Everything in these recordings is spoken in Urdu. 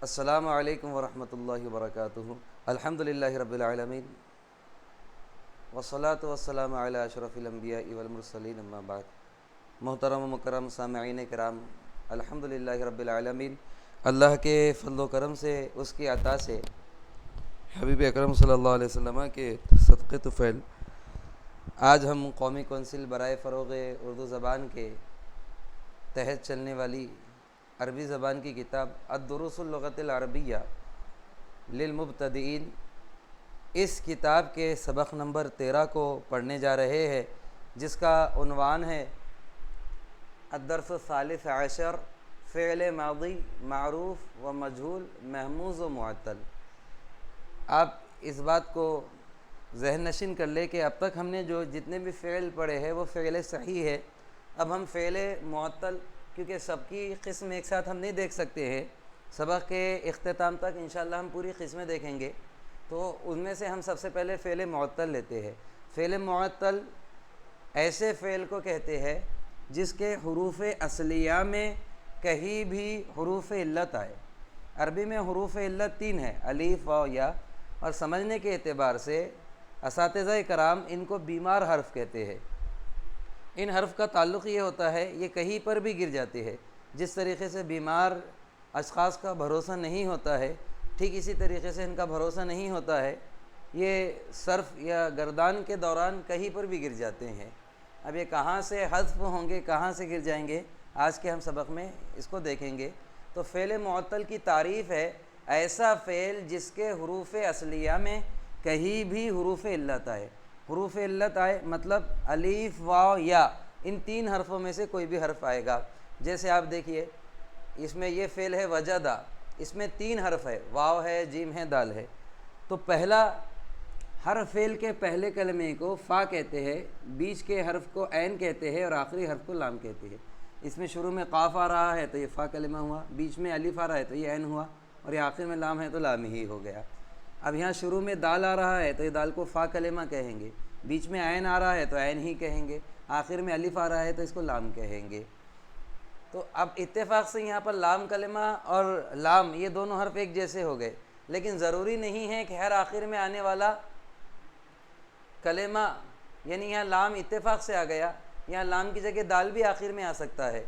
السلام علیکم ورحمۃ اللہ وبرکاتہ۔ الحمدللہ رب العالمین والصلاة والسلام علی اشرف الانبیاء والمرسلین، اما بعد۔ محترم و مکرم سامعین کرام، الحمدللہ رب العالمین، اللہ کے فضل و کرم سے، اس کی عطا سے، حبیب اکرم صلی اللہ علیہ وسلم کے صدقے طفیل، آج ہم قومی کونسل برائے فروغ اردو زبان کے تحت چلنے والی عربی زبان کی کتاب الدروس اللغۃ العربیہ للمبتدئین، اس کتاب کے سبق نمبر 13 کو پڑھنے جا رہے ہیں، جس کا عنوان ہے الدرس الثالث عشر، فعل ماضی معروف و مجہول محموز و معطل۔ آپ اس بات کو ذہن نشین کر لیں کہ اب تک ہم نے جتنے بھی فعل پڑھے ہیں وہ فعل صحیح ہے۔ اب ہم فعل معطل، کیونکہ سب کی قسم ایک ساتھ ہم نہیں دیکھ سکتے ہیں، سبق کے اختتام تک انشاءاللہ ہم پوری قسمیں دیکھیں گے، تو ان میں سے ہم سب سے پہلے فعل معطل لیتے ہیں۔ فعل معطل ایسے فعل کو کہتے ہیں جس کے حروف اصلیہ میں کہیں بھی حروف علت آئے۔ عربی میں حروف علت 3 ہے، الف، واو، یا، اور سمجھنے کے اعتبار سے اساتذہ کرام ان کو بیمار حرف کہتے ہیں۔ ان حرف کا تعلق یہ ہوتا ہے، یہ کہیں پر بھی گر جاتی ہے۔ جس طریقے سے بیمار اشخاص کا بھروسہ نہیں ہوتا ہے، ٹھیک اسی طریقے سے ان کا بھروسہ نہیں ہوتا ہے، یہ صرف یا گردان کے دوران کہیں پر بھی گر جاتے ہیں۔ اب یہ کہاں سے حذف ہوں گے، کہاں سے گر جائیں گے، آج کے ہم سبق میں اس کو دیکھیں گے۔ تو فعل معطل کی تعریف ہے ایسا فعل جس کے حروف اصلیہ میں کہیں بھی حروف علت آئے۔ حروف علت آئے مطلب الف، واو، یا، ان 3 حرفوں میں سے کوئی بھی حرف آئے گا۔ جیسے آپ دیکھیے، اس میں یہ فعل ہے وجدہ، اس میں 3 حرف ہے، واو ہے، جیم ہے، دال ہے۔ تو پہلا، ہر فعل کے پہلے کلمے کو فا کہتے ہیں، بیچ کے حرف کو عین کہتے ہیں، اور آخری حرف کو لام کہتے ہیں۔ اس میں شروع میں قاف آ رہا ہے تو یہ فا کلمہ ہوا، بیچ میں الف آ رہا ہے تو یہ عین ہوا، اور یہ آخر میں لام ہے تو لام ہی ہو گیا۔ اب یہاں شروع میں دال آ رہا ہے تو یہ دال کو فا کلمہ کہیں گے، بیچ میں عین آ رہا ہے تو عین ہی کہیں گے، آخر میں الف آ رہا ہے تو اس کو لام کہیں گے۔ تو اب اتفاق سے یہاں پر لام کلمہ اور لام یہ دونوں حرف ایک جیسے ہو گئے، لیکن ضروری نہیں ہے کہ ہر آخر میں آنے والا کلمہ، یعنی یہاں لام اتفاق سے آ گیا، یہاں لام کی جگہ دال بھی آخر میں آ سکتا ہے۔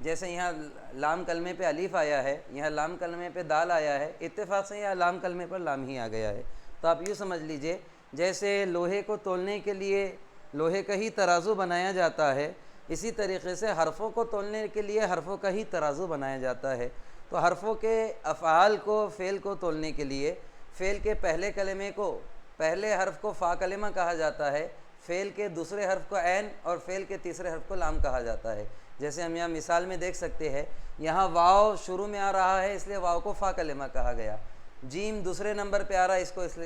جیسے یہاں لام کلمے پہ الف آیا ہے، یہاں لام کلمے پہ دال آیا ہے، اتفاق سے یہاں لام کلمے پر لام ہی آ گیا ہے۔ تو آپ یوں سمجھ لیجئے، جیسے لوہے کو تولنے کے لیے لوہے کا ہی ترازو بنایا جاتا ہے، اسی طریقے سے حرفوں کو تولنے کے لیے حرفوں کا ہی ترازو بنایا جاتا ہے۔ تو حرفوں کے افعال کو، فعل کو تولنے کے لیے فعل کے پہلے کلمے کو، پہلے حرف کو فا کلمہ کہا جاتا ہے، فعل کے دوسرے حرف کو عین، اور فعل کے تیسرے حرف کو لام کہا جاتا ہے۔ جیسے ہم یہاں مثال میں دیکھ سکتے ہیں، یہاں واو شروع میں آ رہا ہے اس لیے واو کو فا کلمہ کہا گیا، جیم دوسرے نمبر پہ آ رہا ہے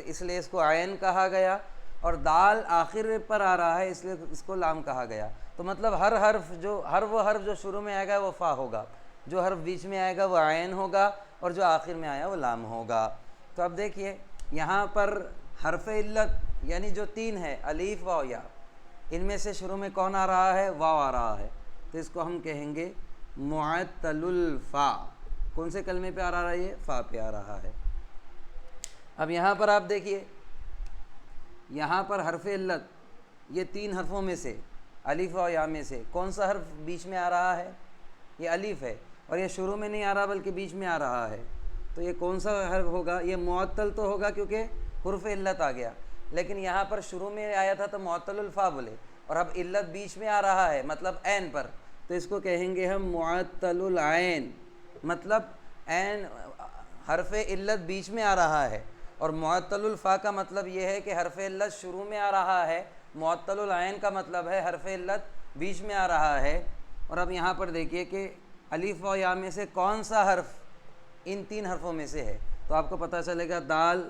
اس لیے اس کو عین کہا گیا، اور دال آخر پر آ رہا ہے اس لیے اس کو لام کہا گیا۔ تو مطلب ہر وہ حرف جو شروع میں آئے گا وہ فا ہوگا، جو حرف بیچ میں آئے گا وہ عین ہوگا، اور جو آخر میں آیا وہ لام ہوگا۔ تو اب دیکھیے یہاں پر حرف علت یعنی جو 3 ہے، الف، واو، یا، ان میں سے شروع میں کون آ رہا ہے؟ واو آ رہا ہے، تو اس کو ہم کہیں گے معطل الفا۔ کون سے کلمے پہ آ رہا ہے؟ یہ فا پہ آ رہا ہے۔ اب یہاں پر آپ دیکھیے، یہاں پر حرف علت یہ 3 حرفوں میں سے، الف، واو، یا میں سے کون سا حرف بیچ میں آ رہا ہے؟ یہ الف ہے، اور یہ شروع میں نہیں آ رہا بلکہ بیچ میں آ رہا ہے، تو یہ کون سا حرف ہوگا؟ یہ معطل تو ہوگا کیونکہ حرف علت آ گیا، لیکن یہاں پر شروع میں آیا تھا تو معطل الفا بولے، اور اب علت بیچ میں آ رہا ہے مطلب عین پر، تو اس کو کہیں گے ہم معطل العین۔ مطلب عین، حرف علت بیچ میں آ رہا ہے، اور معطل الفا کا مطلب یہ ہے کہ حرف علت شروع میں آ رہا ہے، معطل العین کا مطلب ہے حرف علت بیچ میں آ رہا ہے۔ اور اب یہاں پر دیکھیے کہ الف و یا میں سے کون سا حرف ان 3 حرفوں میں سے ہے، تو آپ کو پتہ چلے گا دال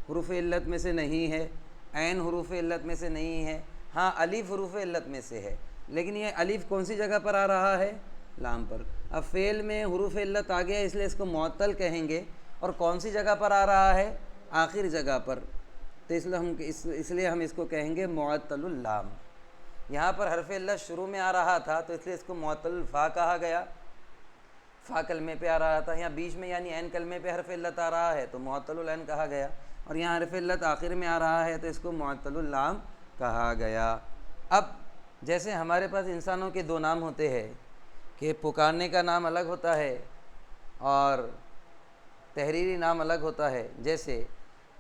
حروف علت میں سے نہیں ہے، عین حروف علت میں سے نہیں ہے، ہاں الف حروف علت میں سے ہے، لیکن یہ الف کون سی جگہ پر آ رہا ہے؟ لام پر۔ اب فعل میں حروف علت آ گیا اس لیے اس کو معطل کہیں گے، اور کون سی جگہ پر آ رہا ہے؟ آخر جگہ پر، تو اس لیے ہم اس کو کہیں گے معطل اللام۔ یہاں پر حرف علت شروع میں آ رہا تھا تو اس لیے اس کو معطل الفا کہا گیا، فا کلمے پہ آ رہا تھا، یہاں بیچ میں یعنی عین کلمے پہ حرف علت آ رہا ہے تو معطل العین کہا گیا، اور یہاں حرف علت آخر میں آ رہا ہے تو اس کو معطل اللام کہا گیا۔ اب جیسے ہمارے پاس انسانوں کے دو نام ہوتے ہیں کہ پکارنے کا نام الگ ہوتا ہے اور تحریری نام الگ ہوتا ہے، جیسے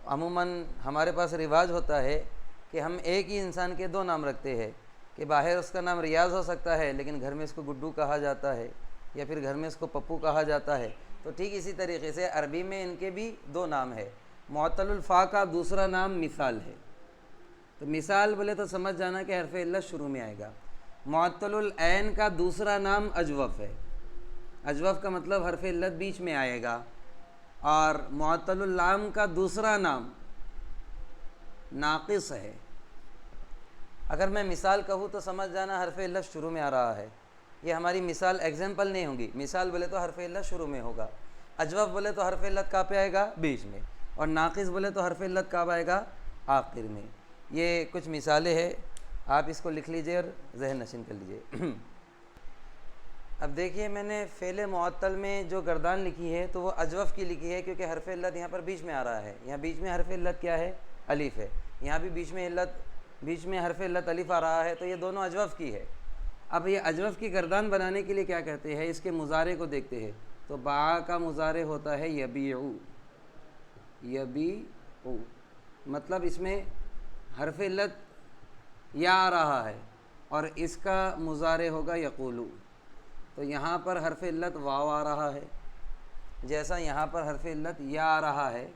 عموماً ہمارے پاس رواج ہوتا ہے کہ ہم ایک ہی انسان کے دو نام رکھتے ہیں، کہ باہر اس کا نام ریاض ہو سکتا ہے لیکن گھر میں اس کو گڈو کہا جاتا ہے، یا پھر گھر میں اس کو پپو کہا جاتا ہے۔ تو ٹھیک اسی طریقے سے عربی میں ان کے بھی دو نام ہے۔ معطل الفا کا دوسرا نام مثال ہے، تو مثال بولے تو سمجھ جانا کہ حرف علت شروع میں آئے گا۔ معطل العین کا دوسرا نام اجوف ہے، اجوف کا مطلب حرف علت بیچ میں آئے گا، اور معطل اللام کا دوسرا نام ناقص ہے۔ اگر میں مثال کہوں تو سمجھ جانا حرف علت شروع میں آ رہا ہے۔ یہ ہماری مثال ایگزامپل نہیں ہوگی، مثال بولے تو حرف علت شروع میں ہوگا، اجوف بولے تو حرف علت کہاں پہ آئے گا؟ بیچ میں، اور ناقص بولے تو حرف علت کہاں آئے گا؟ آخر میں۔ یہ کچھ مثالیں ہیں، آپ اس کو لکھ لیجئے اور ذہن نشین کر لیجئے۔ اب دیکھیے میں نے فعل معطل میں جو گردان لکھی ہے تو وہ اجوف کی لکھی ہے، کیونکہ حرف علت یہاں پر بیچ میں آ رہا ہے۔ یہاں بیچ میں حرف علت کیا ہے؟ الف ہے، یہاں بھی بیچ میں حرف علت الف آ رہا ہے، تو یہ دونوں اجوف کی ہے۔ اب یہ اجوف کی گردان بنانے کے لیے کیا کرتے ہیں؟ اس کے مضارع کو دیکھتے ہیں، تو باع کا مضارع ہوتا ہے یبیعو، یبیعو مطلب اس میں حرف علت یا آ رہا ہے اور اس کا مضارع ہوگا یقولو، تو یہاں پر حرف علت واو آ رہا ہے، جیسا یہاں پر حرف علت یا آ رہا ہے،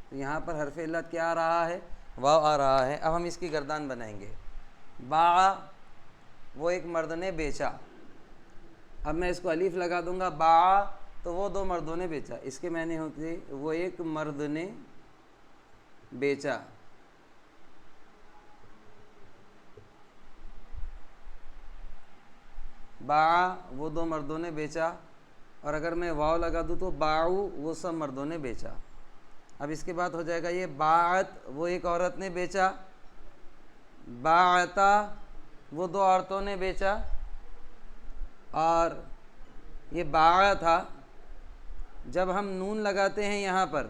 تو یہاں پر حرف علت کیا آ رہا ہے؟ واو آ رہا ہے۔ اب ہم اس کی گردان بنائیں گے۔ باع، وہ ایک مرد نے بیچا، اب میں اس کو الف لگا دوں گا، باع تو وہ دو مردوں نے بیچا، اس کے معنی ہوتے وہ ایک مرد نے بیچا، باع وہ دو مردوں نے بیچا، اور اگر میں واو لگا دوں تو باعو وہ سب مردوں نے بیچا۔ اب اس کے بعد ہو جائے گا یہ باعت وہ ایک عورت نے بیچا، باعتا وہ دو عورتوں نے بیچا، اور یہ باع تھا، جب ہم نون لگاتے ہیں یہاں پر،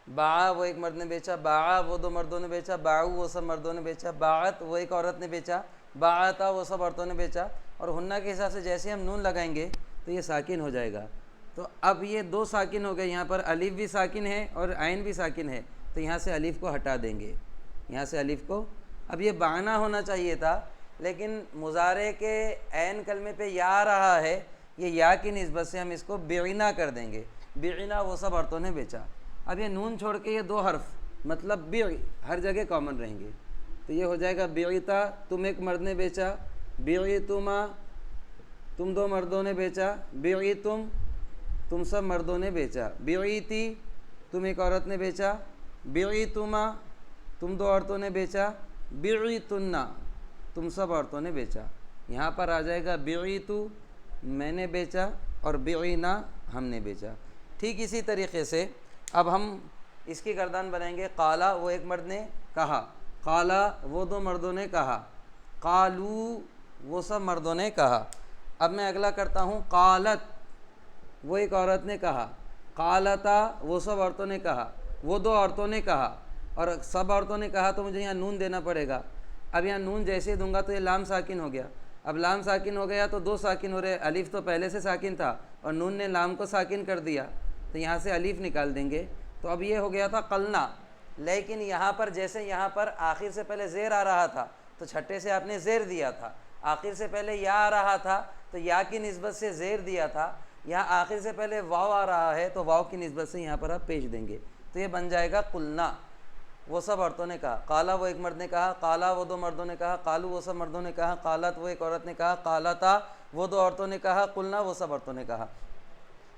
باع وہ ایک مرد نے بیچا، باع وہ دو مردوں نے بیچا، باعو وہ سب مردوں نے بیچا، باعت وہ ایک عورت نے بیچا، باعتا وہ سب عورتوں نے بیچا، اور ہنہ کے حساب سے جیسے ہم نون لگائیں گے تو یہ ساکن ہو جائے گا۔ تو اب یہ دو ساکن ہو گئے، یہاں پر الف بھی ساکن ہے اور عین بھی ساکن ہے، تو یہاں سے الف کو ہٹا دیں گے، یہاں سے الف کو، اب یہ بانا ہونا چاہیے تھا لیکن مضارع کے عین کلمے پہ یا آ رہا ہے، یہ یا کی نسبت سے ہم اس کو بعنا کر دیں گے، بعنا وہ سب عورتوں نے بیچا۔ اب یہ نون چھوڑ کے یہ دو حرف مطلب بیع ہر جگہ کامن رہیں گے، تو یہ ہو جائے گا بیعتا تم ایک مرد نے بیچا، بیعتما تم دو مردوں نے بیچا، بیعتم تم سب مردوں نے بیچا، بیعتی تم ایک عورت نے بیچا، بیعتما تم دو عورتوں نے بیچا، بیعتنا تم سب عورتوں نے بیچا۔ یہاں پر آ جائے گا بیعتو میں نے بیچا، اور بیعنا ہم نے بیچا۔ ٹھیک اسی طریقے سے اب ہم اس کی گردان بنائیں گے۔ قالا وہ ایک مرد نے کہا، قالا وہ دو مردوں نے کہا، قالو وہ سب مردوں نے کہا۔ اب میں اگلا کرتا ہوں، قالت وہ ایک عورت نے کہا، قالتا وہ سب عورتوں نے کہا، وہ دو عورتوں نے کہا، اور سب عورتوں نے کہا تو مجھے یہاں نون دینا پڑے گا۔ اب یہاں نون جیسے دوں گا تو یہ لام ساکن ہو گیا، اب لام ساکن ہو گیا تو دو ساکن ہو رہے، الف تو پہلے سے ساکن تھا اور نون نے لام کو ساکن کر دیا، تو یہاں سے الف نکال دیں گے، تو اب یہ ہو گیا تھا قلنا۔ لیکن یہاں پر جیسے یہاں پر آخر سے پہلے زیر آ رہا تھا تو چھٹے سے آپ نے زیر دیا تھا، آخر سے پہلے یا آ رہا تھا تو یا کی نسبت سے زیر دیا تھا، یہاں آخر سے پہلے واو آ رہا ہے تو واو کی نسبت سے یہاں پر آپ پیش دیں گے، تو یہ بن جائے گا قلنا وہ سب عورتوں نے کہا، قالا وہ ایک مرد نے کہا، قالا وہ دو مردوں نے کہا، قالو وہ سب مردوں نے کہا، قالت وہ ایک عورت نے کہا، قالتا وہ دو عورتوں نے کہا، قلنا وہ سب عورتوں نے کہا۔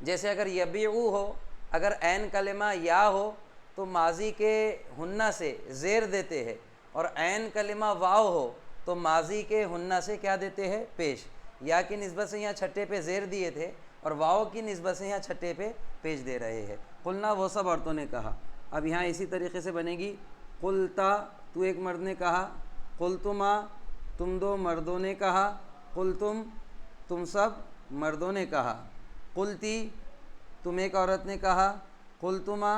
جیسے اگر یبیعو ہو، اگر عین کلمہ یا ہو تو ماضی کے ہنہ سے زیر دیتے ہیں، اور عین کلمہ واو ہو تو ماضی کے ہنہ سے کیا دیتے ہیں؟ پیش۔ یا کی نسبت سے یہاں چھٹے پہ زیر دیے تھے اور واو کی نسبت سے یہاں چھٹے پہ پیش دے رہے ہیں۔ قلنا وہ سب عورتوں نے کہا۔ اب یہاں اسی طریقے سے بنے گی، قلتا تو ایک مرد نے کہا، قلتما تم دو مردوں نے کہا، قلتم تم سب مردوں نے کہا، قلتی تم ایک عورت نے کہا، قلتما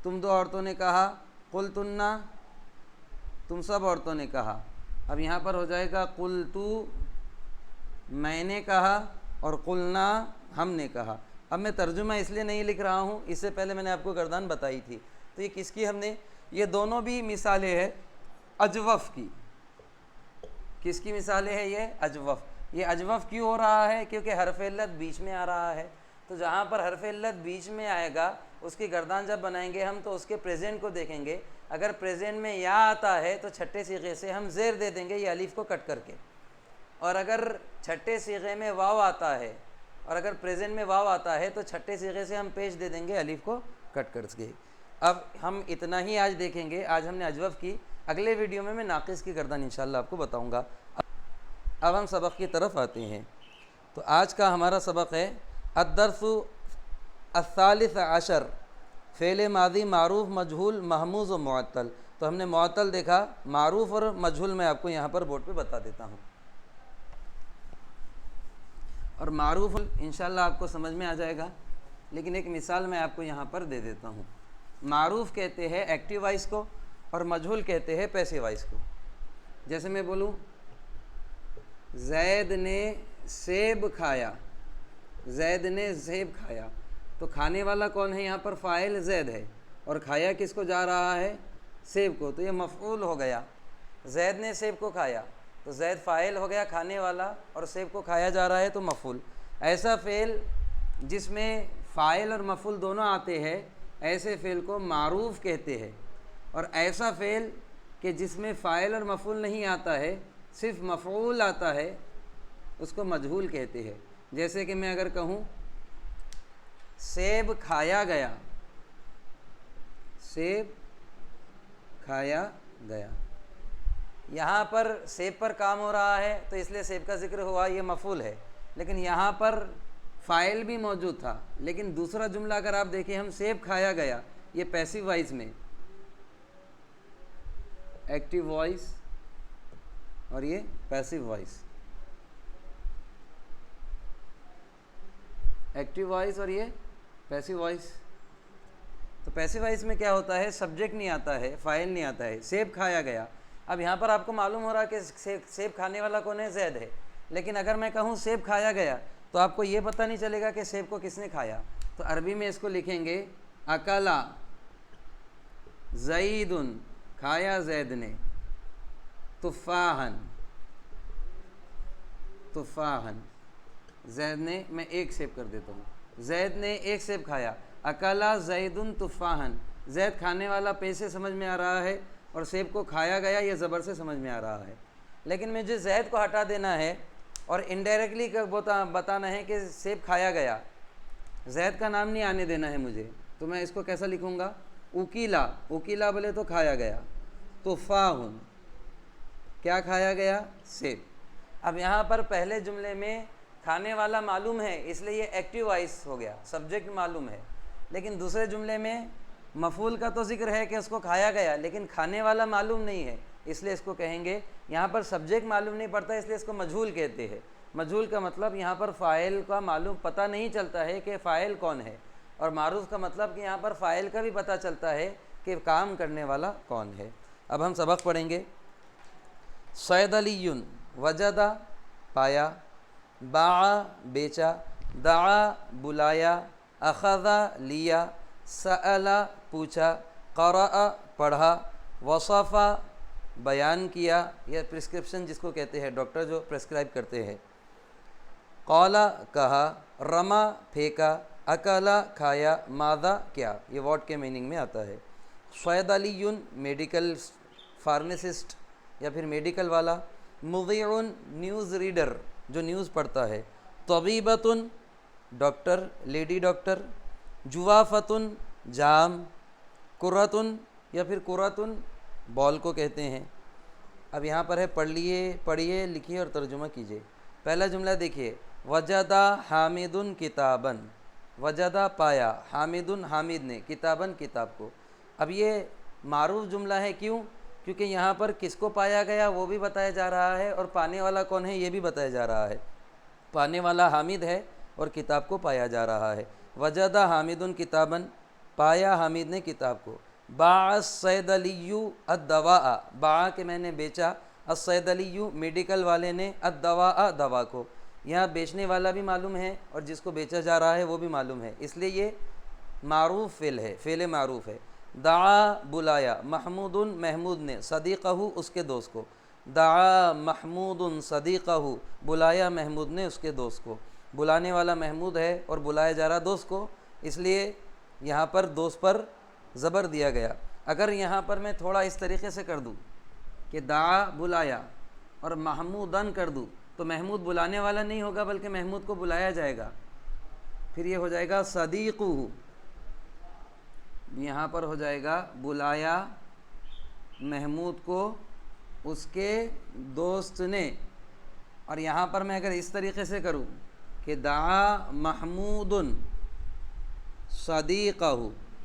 تم دو عورتوں نے کہا، قلتنا تم سب عورتوں نے کہا۔ اب یہاں پر ہو جائے گا قلتو میں نے کہا اور قلنا ہم نے کہا۔ اب میں ترجمہ اس لیے نہیں لکھ رہا ہوں، اس سے پہلے میں نے آپ کو گردان بتائی تھی، تو یہ کس کی ہم نے، یہ دونوں بھی مثالیں ہیں اجوف کی۔ کس کی مثالیں ہے یہ؟ اجوف۔ یہ اجوف کیوں ہو رہا ہے؟ کیونکہ حرف علت بیچ میں آ رہا ہے، تو جہاں پر حرف علت بیچ میں آئے گا اس کی گردان جب بنائیں گے ہم تو اس کے پریزنٹ کو دیکھیں گے۔ اگر پریزنٹ میں یا آتا ہے تو چھٹے صیغے سے ہم زیر دے دیں گے یہ الف کو کٹ کر کے، اور اگر چھٹے صیغے میں واو آتا ہے اور اگر پریزنٹ میں واو آتا ہے تو چھٹے صیغے سے ہم پیش دے دیں گے الف کو کٹ کر کے۔ اب ہم اتنا ہی آج دیکھیں گے، آج ہم نے اجوف کی، اگلے ویڈیو میں ناقص کی گردان انشاءاللہ آپ کو بتاؤں گا۔ اب ہم سبق کی طرف آتے ہیں، تو آج کا ہمارا سبق ہے الدرس الثالث عشر، فعل ماضی معروف مجہول محموز و معطل۔ تو ہم نے معطل دیکھا، معروف اور مجہول میں آپ کو یہاں پر بورڈ پہ بتا دیتا ہوں، اور معروف انشاءاللہ آپ کو سمجھ میں آ جائے گا، لیکن ایک مثال میں آپ کو یہاں پر دے دیتا ہوں۔ معروف کہتے ہیں ایکٹیو وائس کو اور مجہول کہتے ہیں پیسیو وائس کو۔ جیسے میں بولوں زید نے سیب کھایا، زید نے سیب کھایا، تو کھانے والا کون ہے؟ یہاں پر فاعل زید ہے، اور کھایا کس کو جا رہا ہے؟ سیب کو، تو یہ مفعول ہو گیا۔ زید نے سیب کو کھایا تو زید فاعل ہو گیا کھانے والا، اور سیب کو کھایا جا رہا ہے تو مفعول۔ ایسا فعل جس میں فاعل اور مفعول دونوں آتے ہیں ایسے فعل کو معروف کہتے ہیں، اور ایسا فعل کہ جس میں فاعل اور مفعول نہیں آتا ہے صرف مفعول آتا ہے اس کو مجہول کہتے ہیں۔ جیسے کہ میں اگر کہوں سیب کھایا گیا، سیب کھایا گیا، یہاں پر سیب پر کام ہو رہا ہے تو اس لیے سیب کا ذکر ہوا، یہ مفعول ہے، لیکن یہاں پر فاعل بھی موجود تھا۔ لیکن دوسرا جملہ اگر آپ دیکھیں ہم سیب کھایا گیا، یہ پیسیو وائس میں، ایکٹیو وائس اور یہ پیسیو وائس، ایکٹیو وائس اور یہ پیسیو وائس۔ تو پیسیو وائس میں کیا ہوتا ہے؟ سبجیکٹ نہیں آتا ہے، فاعل نہیں آتا ہے، سیب کھایا گیا۔ اب یہاں پر آپ کو معلوم ہو رہا ہے کہ سیب کھانے والا کون ہے؟ زید ہے، لیکن اگر میں کہوں سیب کھایا گیا تو آپ کو یہ پتہ نہیں چلے گا کہ سیب کو کس نے کھایا۔ تو عربی میں اس کو لکھیں گے اکلا زید، کھایا زید نے، تفاحن، تفاحن، زید نے، میں ایک سیب کر دیتا ہوں، زید نے ایک سیب کھایا، اکلا زید تفاحن، زید کھانے والا پے سے سمجھ میں آ رہا ہے اور سیب کو کھایا گیا یہ زبر سے سمجھ میں آ رہا ہے۔ لیکن مجھے زید کو ہٹا دینا ہے اور انڈائریکٹلی بتانا ہے کہ سیب کھایا گیا، زید کا نام نہیں آنے دینا ہے مجھے، تو میں اس کو کیسا لکھوں گا؟ اکیلا، اکیلا بولے تو کھایا گیا، تفاحن، کیا کھایا گیا؟ سیب۔ اب یہاں پر پہلے جملے میں کھانے والا معلوم ہے اس لیے یہ ایکٹیو وائس ہو گیا، سبجیکٹ معلوم ہے، لیکن دوسرے جملے میں مفعول کا تو ذکر ہے کہ اس کو کھایا گیا، لیکن کھانے والا معلوم نہیں ہے، اس لیے اس کو کہیں گے، یہاں پر سبجیکٹ معلوم نہیں پڑتا اس لیے اس کو مجہول کہتے ہیں۔ مجہول کا مطلب یہاں پر فاعل کا معلوم پتہ نہیں چلتا ہے کہ فاعل کون ہے، اور معروف کا مطلب کہ یہاں پر فاعل کا بھی پتہ چلتا ہے کہ کام کرنے والا کون ہے۔ اب ہم سبق پڑھیں گے۔ صیدلی، وجدہ پایا، باع بیچا، دعا بلایا، اخذا لیا، سأل پوچھا، قرأ پڑھا، وصفا بیان کیا، یہ پرسکرپشن جس کو کہتے ہیں ڈاکٹر جو پرسکرائب کرتے ہیں، قال کہا، رما پھینکا، اکلا کھایا، ماذا کیا، یہ ورڈ کے میننگ میں آتا ہے۔ صیدلی میڈیکل فارمیسسٹ یا پھر میڈیکل والا، مذیع نیوز ریڈر جو نیوز پڑھتا ہے، طبیبۃ ڈاکٹر لیڈی ڈاکٹر، جوافۃ جام، کرۃ یا پھر کرۃ بال کو کہتے ہیں۔ اب یہاں پر ہے پڑھیے لکھیے اور ترجمہ کیجیے۔ پہلا جملہ دیکھیے، وجدہ حامد کتاباً، وجدہ پایا، حامد حامد نے، کتاباً کتاب کو۔ اب یہ معروف جملہ ہے، کیوں؟ کیونکہ یہاں پر کس کو پایا گیا وہ بھی بتایا جا رہا ہے اور پانے والا کون ہے یہ بھی بتایا جا رہا ہے۔ پانے والا حامد ہے اور کتاب کو پایا جا رہا ہے۔ وجدہ حامد کتاباً، پایا حامد نے کتاب کو۔ باع الصیدلی الدواء، باع کہ میں نے بیچا، الصیدلی میڈیکل والے نے، الدواء دوا کو۔ یہاں بیچنے والا بھی معلوم ہے اور جس کو بیچا جا رہا ہے وہ بھی معلوم ہے، اس لیے یہ معروف فعل ہے، فعل معروف ہے۔ دعا بلایا، محمود محمود نے، صدیقہ اس کے دوست کو۔ دعا محمود صدیقہ، بلایا محمود نے اس کے دوست کو۔ بلانے والا محمود ہے اور بلایا جا رہا دوست کو، اس لیے یہاں پر دوست پر زبر دیا گیا۔ اگر یہاں پر میں تھوڑا اس طریقے سے کر دوں کہ دعا بلایا اور محمودن کر دوں تو محمود بلانے والا نہیں ہوگا بلکہ محمود کو بلایا جائے گا، پھر یہ ہو جائے گا صدیقہ، یہاں پر ہو جائے گا بلایا محمود کو اس کے دوست نے۔ اور یہاں پر میں اگر اس طریقے سے کروں کہ دعا محمود صدیقہ،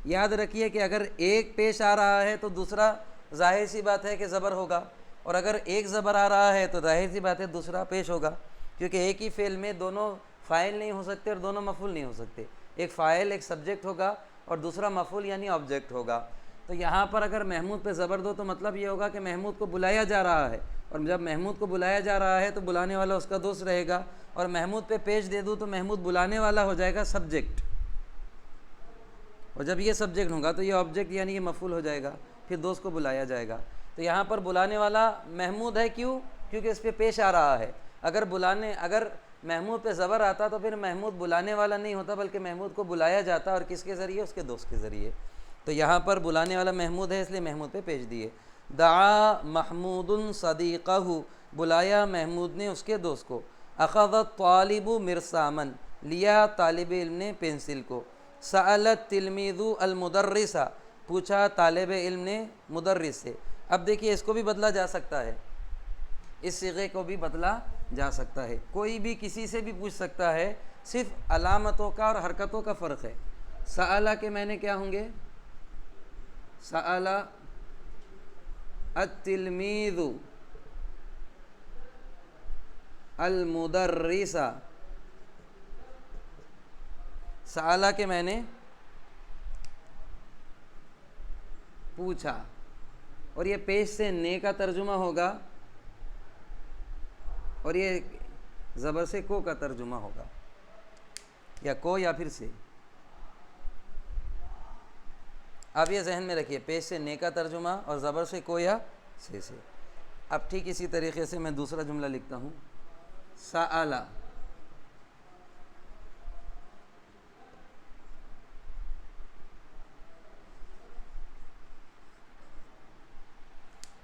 یاد رکھیے کہ اگر ایک پیش آ رہا ہے تو دوسرا ظاہر سی بات ہے کہ زبر ہوگا، اور اگر ایک زبر آ رہا ہے تو ظاہر سی بات ہے دوسرا پیش ہوگا، کیونکہ ایک ہی فعل میں دونوں فاعل نہیں ہو سکتے اور دونوں مفعول نہیں ہو سکتے، ایک فاعل ایک سبجیکٹ ہوگا اور دوسرا مفعول یعنی آبجیکٹ ہوگا۔ تو یہاں پر اگر محمود پہ زبر دو تو مطلب یہ ہوگا کہ محمود کو بلایا جا رہا ہے، اور جب محمود کو بلایا جا رہا ہے تو بلانے والا اس کا دوست رہے گا، اور محمود پہ پیش دے دوں تو محمود بلانے والا ہو جائے گا سبجیکٹ، اور جب یہ سبجیکٹ ہوگا تو یہ آبجیکٹ یعنی یہ مفعول ہو جائے گا، پھر دوست کو بلایا جائے گا۔ تو یہاں پر بلانے والا محمود ہے، کیوں؟ کیونکہ اس پہ پیش آ رہا ہے۔ اگر محمود پہ زبر آتا تو پھر محمود بلانے والا نہیں ہوتا بلکہ محمود کو بلایا جاتا، اور کس کے ذریعے؟ اس کے دوست کے ذریعے۔ تو یہاں پر بلانے والا محمود ہے اس لیے محمود پہ پیش دیے۔ دعا محمود صدیقہ، بلایا محمود نے اس کے دوست کو۔ اخذ الطالب مرسامن، لیا طالب علم نے پینسل کو۔ سأل التلمیذ المدرس، پوچھا طالب علم نے مدرس سے۔ اب دیکھیے اس کو بھی بدلا جا سکتا ہے، اس صیغے کو بھی بدلا جا سکتا ہے، کوئی بھی کسی سے بھی پوچھ سکتا ہے، صرف علامتوں کا اور حرکتوں کا فرق ہے۔ سأل کے معنی کیا ہوں گے؟ سأل التلمیذ المدرس، سأل کے معنی پوچھا، اور یہ پیش سے نے کا ترجمہ ہوگا اور یہ زبر سے کو کا ترجمہ ہوگا، یا کو یا پھر سے۔ اب یہ ذہن میں رکھیے، پیش سے نے کا ترجمہ اور زبر سے کو یا سے۔ اب ٹھیک اسی طریقے سے میں دوسرا جملہ لکھتا ہوں، سأل،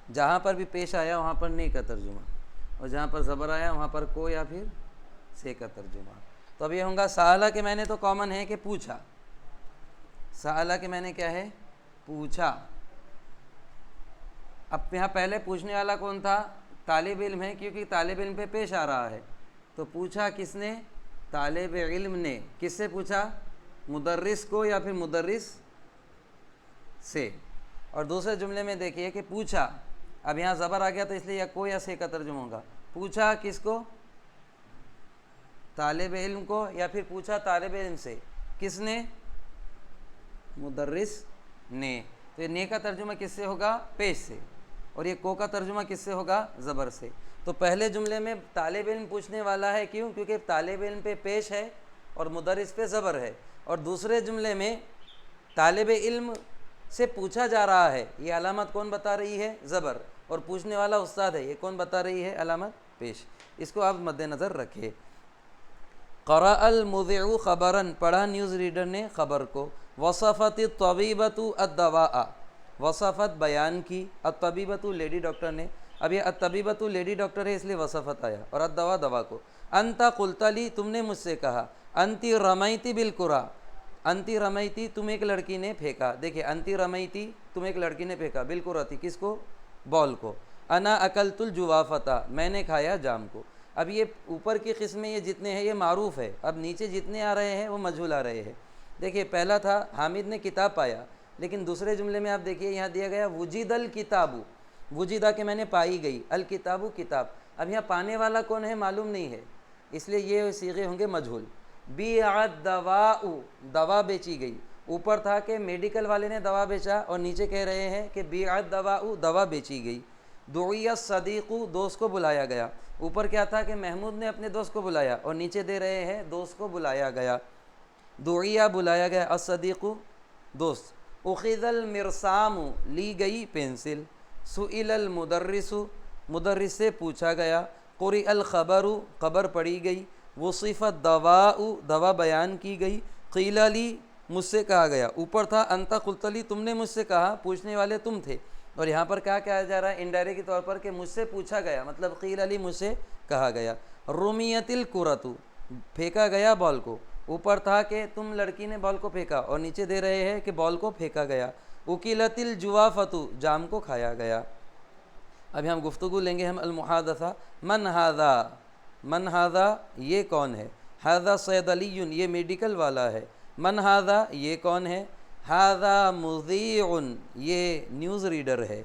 جہاں پر بھی پیش آیا وہاں پر نے کا ترجمہ، اور جہاں پر زبر آیا وہاں پر کو یا پھر سے کا ترجمہ۔ تو اب یہ ہوں گا سألہ کے معنی تو کامن ہے کہ پوچھا، سألہ کے معنی کیا ہے؟ پوچھا۔ اب یہاں پہلے پوچھنے والا کون تھا؟ طالب علم ہے، کیونکہ طالب علم پہ پیش آ رہا ہے، تو پوچھا کس نے؟ طالب علم نے۔ کس سے پوچھا؟ مدرس کو یا پھر مدرس سے۔ اور دوسرے جملے میں دیکھیے کہ پوچھا، اب یہاں زبر آ گیا تو اس لیے یا کو یا سے کا ترجمہ ہوگا۔ پوچھا کس کو؟ طالب علم کو، یا پھر پوچھا طالب علم سے، کس نے؟ مدرس نے۔ تو یہ نے کا ترجمہ کس سے ہوگا؟ پیش سے، اور یہ کو کا ترجمہ کس سے ہوگا؟ زبر سے۔ تو پہلے جملے میں طالب علم پوچھنے والا ہے، کیوں؟ کیونکہ طالب علم پہ پیش ہے اور مدرس پہ زبر ہے، اور دوسرے جملے میں طالب علم سے پوچھا جا رہا ہے، یہ علامت کون بتا رہی ہے؟ زبر، اور پوچھنے والا استاد ہے، یہ کون بتا رہی ہے؟ علامت پیش۔ اس کو آپ مد نظر رکھیں۔ قرأ المذيع خبرا، پڑھا نیوز ریڈر نے خبر کو۔ وصفت الطبیبۃ الدواء، وصفت بیان کی، الطبیبۃ لیڈی ڈاکٹر نے، اب یہ الطبیبۃ لیڈی ڈاکٹر ہے اس لیے وصفت آیا، اور الدواء دوا کو۔ انت قلت لی، تم نے مجھ سے کہا، انتی رمیتی بالکرہ، انتی رمیتی تم ایک لڑکی نے پھینکا، دیکھیں انتی رمیتی تم ایک لڑکی نے پھینکا، بالکرہ کس کو؟ بال کو۔ انا اکلت الجوافۃ، میں نے کھایا جام کو۔ اب یہ اوپر کی قسمیں یہ جتنے ہیں یہ معروف ہے، اب نیچے جتنے آ رہے ہیں وہ مجہول آ رہے ہیں۔ دیکھیے پہلا تھا حامد نے کتاب پایا، لیکن دوسرے جملے میں آپ دیکھیے یہاں دیا گیا وجد الکتاب، وجدہ کہ میں نے پائی گئی، الکتاب کتاب، اب یہاں پانے والا کون ہے معلوم نہیں ہے، اس لیے یہ صیغے ہوں گے مجہول۔ بیعت دواء، دوا بیچی گئی، اوپر تھا کہ میڈیکل والے نے دوا بیچا، اور نیچے کہہ رہے ہیں کہ بیعت دواء، دوا بیچی گئی۔ دعی الصدیق، دوست کو بلایا گیا، اوپر کیا تھا کہ محمود نے اپنے دوست کو بلایا، اور نیچے دے رہے ہیں دوست کو بلایا گیا۔ دعیہ بلایا گیا، الصدیق دوست۔ اخذ المرسام، لی گئی پینسل۔ سئل المدرس، مدرس سے پوچھا گیا۔ قرئ الخبر، خبر پڑھی گئی۔ وصف الدواء، دوا بیان کی گئی۔ قیل لی، مجھ سے کہا گیا، اوپر تھا انت قلت لی، تم نے مجھ سے کہا، پوچھنے والے تم تھے، اور یہاں پر کیا کہا جا رہا ہے انڈائریکٹ کے طور پر کہ مجھ سے پوچھا گیا، مطلب قیل لی، مجھ سے کہا گیا۔ رمیت الکرۃ، پھینکا گیا بال کو، اوپر تھا کہ تم لڑکی نے بال کو پھینکا، اور نیچے دے رہے ہیں کہ بال کو پھینکا گیا۔ اکلت الجوافۃ، جام کو کھایا گیا۔ اب ہم گفتگو لیں گے ہم المحادثہ۔ من ھذا، من ھذا، یہ کون ہے؟ ھذا صیدلی، یہ میڈیکل والا ہے۔ من ھذا، یہ کون ہے؟ ھذا مذیع، یہ نیوز ریڈر ہے۔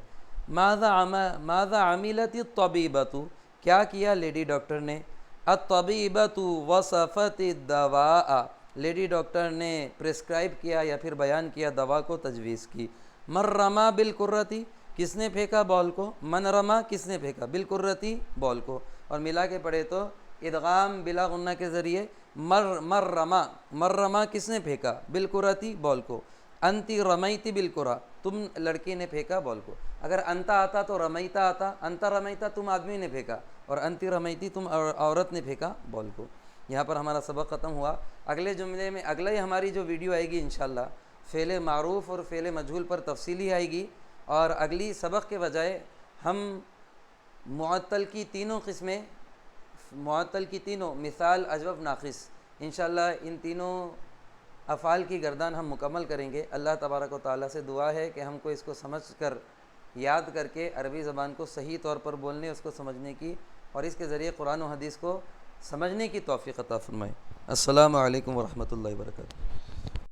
ماذا عملت الطبیبۃ، کیا کیا لیڈی ڈاکٹر نے؟ الطبیبۃ وصفت الدواء، لیڈی ڈاکٹر نے پرسکرائب کیا یا پھر بیان کیا، دوا کو تجویز کی۔ من رما بالکرۃ، کس نے پھینکا بال کو؟ من رما، کس نے پھینکا؟ بالکرۃ، بال کو، اور ملا کے پڑھے تو ادغام بلا غنہ کے ذریعے مر رما، مر رما کس نے پھینکا؟ بالکرۃ، بال کو۔ انتی رمیتی بالکرہ، تم لڑکی نے پھینکا بال کو۔ اگر انتا آتا تو رمیتا آتا، انتا رمیتا تم آدمی نے پھینکا، اور انتی رمیتی تم عورت نے پھینکا بال کو۔ یہاں پر ہمارا سبق ختم ہوا۔ اگلے جملے میں اگلے ہماری جو ویڈیو آئے گی انشاءاللہ فعل معروف اور فعل مجہول پر تفصیلی آئے گی، اور اگلی سبق کے بجائے ہم معطل کی تینوں قسمیں، معطل کی تینوں مثال، اجوف، ناقص، انشاءاللہ ان تینوں افعال کی گردان ہم مکمل کریں گے۔ اللہ تبارک و تعالیٰ سے دعا ہے کہ ہم کو اس کو سمجھ کر، یاد کر کے عربی زبان کو صحیح طور پر بولنے، اس کو سمجھنے کی، اور اس کے ذریعے قرآن و حدیث کو سمجھنے کی توفیق عطا فرمائے۔ السلام علیکم ورحمۃ اللہ وبرکاتہ۔